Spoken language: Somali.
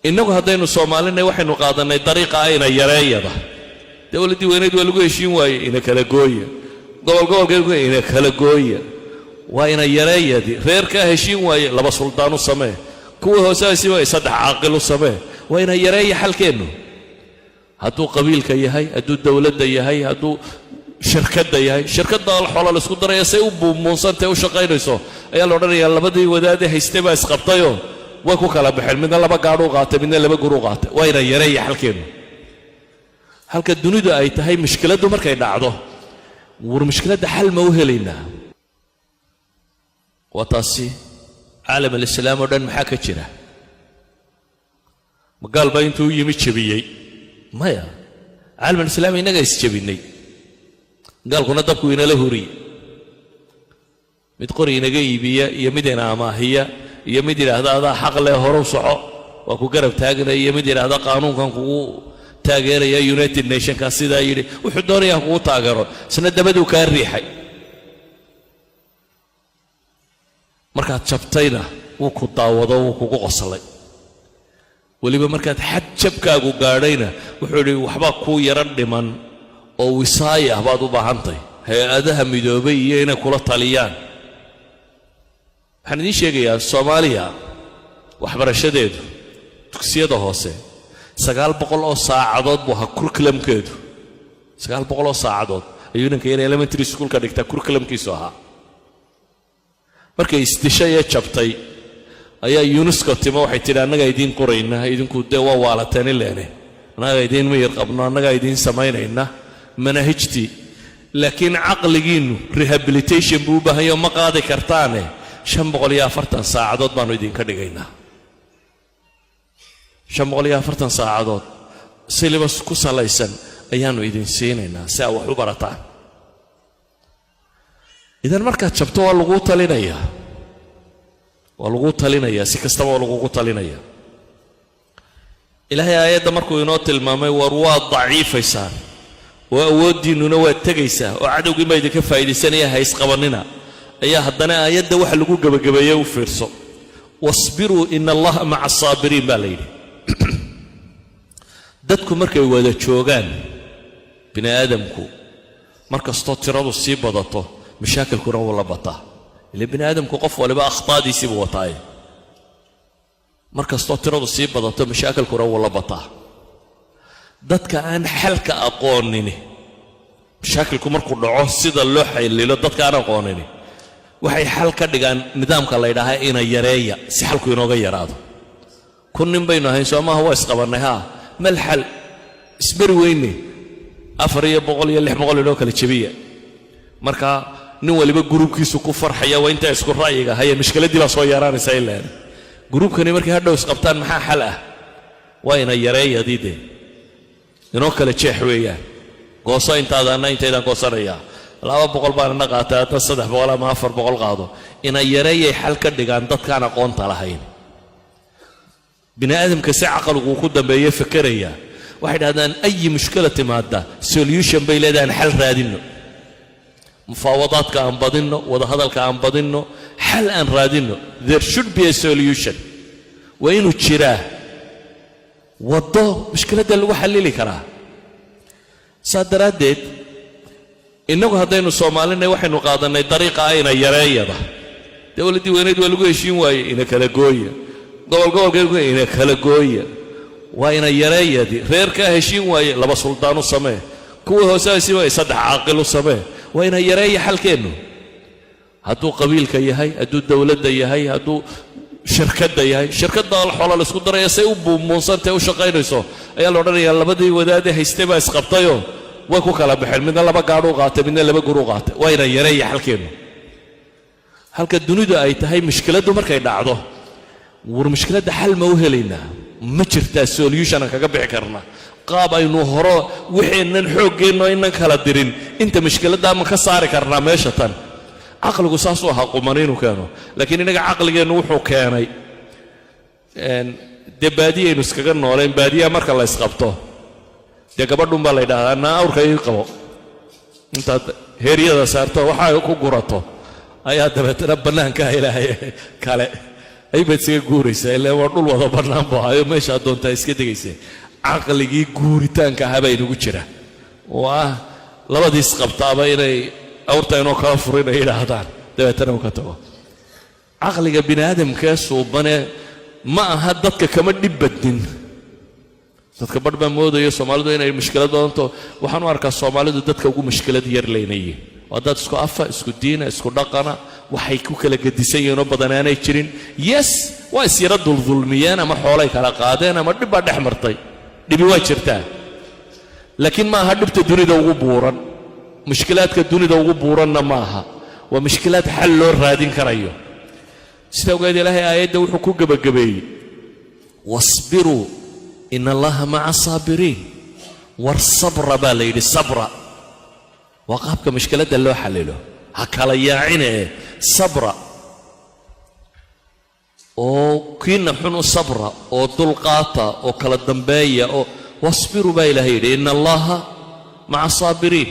innagu haddaynu Soomaalina waxaynu qaadanay dariiqa ayna yareeyada dawladii weyneed waa lagu heshiin waayay ina kala gooya gobolkeedu ina kala gooya waa ina yareeyadi reerka heshiin waayay laba sultaan u samee kuwa hoosaasi waa saddex caaqil u samee waa ina yareeya xalkeenu hadduu qabiilka yahay hadduu dawladda yahay hadduu shirkadda yahay shirkadda xoolo la isku daraya say u buumuunsantay u shaqaynayso ayaa la odhanayaa labadii wadaadee haystay baa isqabtayoo way ku kala baxeen midna laba gaadh u qaatay midna laba gur u qaatay waa ina yareeya xalkeenu halka dunidu ay tahay mushkiladdu markay dhacdo war mushkiladda xal ma u helaynaa waa taasi caalam alislaam oo dhan maxaa ka jira magaal baa intuu yimi jabiyey maya caalam alislaam inaga isjabinay gaalkuna dabku inala huriyey mid qori inaga iibiya iyo mid ina amaahiya iyo mid yidhaahda adaa xaq leh horow soco waa ku garab taagnaya iyo mid yidhaahda qaanuunkan kugu taageeraya United Nationka sidaa yidhi wuxuu doonayaa kugu taageero isna dabaduu kaa riixay markaad jabtayna wuu ku daawado wuu kugu qoslay weliba markaad xad jabkaagu gaadhayna wuxuu yidhi waxbaa kuu yaran dhiman oo wisaaya baad u baahantahay hay-adaha midoobay iyo inay kula taliyaan waxaan idiin sheegayaa Soomaaliya waxbarashadeedu dugsiyada hoose 900 oo saacadood buu ahaa curriculumkeedu 900 oo saacadood ayuu ninka yar elementary school ka dhigtaa curriculumkiisu ahaa markay istishay ee jabtay ayaa UNESCO timo waxay tidhi annaga idiin qoraynaa idinku dee waa waalateen ileene annaga idiin miyir qabno annaga idiin samaynayna manahijtii laakiin caqligiinnu rehabilitation buu u baahan yahay ma qaadi kartaane 540 saacadood baanu idinka dhigaynaa 540 saacadood syllabus ku salaysan ayaanu idin siinaynaa si aad wax u barataan idan markaad jabto waa lagu talinayaa si kastaba waa lagu talinayaa ilaahay aayadda markuu inoo tilmaamay war waa daciifaysaan oo awoodiinnuna waa tegaysaa oo cadowgii baa idinka faa'iidaysanaya ha isqabanina ayaa haddana aayadda waxa lagu gabagabeeyey u fiirso wasbiruu ina allaha maca asaabiriin baa la yidhi dadku markay wada joogaan bini aadamku markastoo tiradu sii badato mashaakilkuna wuu la bataa ilaa bini aadamku qof waliba akhtaadiisii buu wataaye markastoo tiradu sii badato mashaakilkuna wuu la bataa dadka aan xalka aqoonini mashaakilku markuu dhaco sida loo xalilo dadka aan aqoonini waxay xal ka dhigaan nidaamka la yidhaahaa ina yareeya si xalku inooga yaraado kun nin baynu ahayn Soomaha waa isqabannay mal xal isbari weyne 400 iyo 600 inoo kala jabiya marka nin waliba gruubkiisu ku farxaya waa inta isku ra'yiga haya mushkiladii la soo yaraanaysa ilaa gruubkani markay hadhow isqabtaan maxaa xal ah waa ina yareeyadide inoo kala jeex weeyaan gooso intaadana intaydan goosanaya 200 baan na qaataa 300 ama 400 qaado ina yareeyay xal ka dhigaan dadkaan aqoonta lahayn bini aadamka si aqalku ku dambeeyay fikraya waxay dhahdaan ay mushkilad timaada solution bay leedahay xal raadino mufaawadaadka aan badino wada hadalka aan badino xal aan raadino there should be a solution wa inuu jiraa wado mushkiladda lagu xalili karaa saadaradeed innagu haddaynu Soomaalina waxaynu qaadanay dariiqa ayna yareeyada dawladii weyneed waa lagu heshiin waayay ina kala gooya gobolkeedu ina kala gooya waa ina yareeyadi reerka heshiin waayay laba sultaan u samee kuwa hoosaasi waa saddex caaqil u samee waa ina yareeya xalkeenu hadduu qabiilka yahay hadduu dawladda yahay hadduu shirkadda yahay shirkadda xoolo la isku daraya say u buumuunsantay u shaqaynayso ayaa la odhanayaa labadii wadaadee haystay baa isqabtayoo way ku kala baxeen midna laba gaadh u qaatay midna laba gur u qaatay waa ina yareeya xalkeenu halka dunidu ay tahay mushkiladdu markay dhacdo war mushkiladda xal ma u helaynaa ma jirtaa solution aan kaga bixi karnaa qaab aynu horo wixeenan xooggeeno inaan kala dirin inta mushkiladda ma ka saari karnaa meesha tan aqligu saas u ahaa qumaniinu keeno laakiin inaga aqligeenu wuxuu keenay de baadiyaynu iskaga nooleen baadiyaha marka la isqabto dee gabadhun baa la yidhaahdaa naa awrka ii qabo intaad heeryada saarto waxaa ku gurato ayaa dabeetana bannaanka ilaahay kale ay baad isaga guuraysaa ilaa waa dhul wada bannaan buu ahayo meeshaad doontaa iska degaysa caqligii guuritaanka ahaa baa inagu jira oo ah labadiis qabtaaba inay awrta inoo kala furin ay yidhaahdaan dabeetana uu ka tago caqliga bini aadamkee suubane ma aha dadka kama dhib badnin dadka badh baa moodaya soomaalidu inay mushkilad badanto waxaan u arkaa soomaalidu dadka ugu mushkilad yar leynayeen waa dad isku afa isku diina isku dhaqana waxay ku kala gedisan yihiin oo badanaanay jirin yes waa isyara duldulmiyeen ama xoolay kala qaadeen ama dhib baa dhex martay dhibi waa jirtaa laakiin ma aha dhibta dunida ugu buuran mushkilaadka dunida ugu buuranna ma aha waa mushkilaad xal loo raadin karayo sida ogeed ilaahay aayadda wuxuu ku gabagabeeyey wasbiruu ina allaha maca saabiriin war sabra baa la yidhi sabra waa qaabka mushkiladda loo xallilo ha kala yaacine sabra oo kiina xun u sabra oo dulqaata oo kala dambeeya oo wasbiruu baa ilaahay yidhi ina allaha maca saabiriin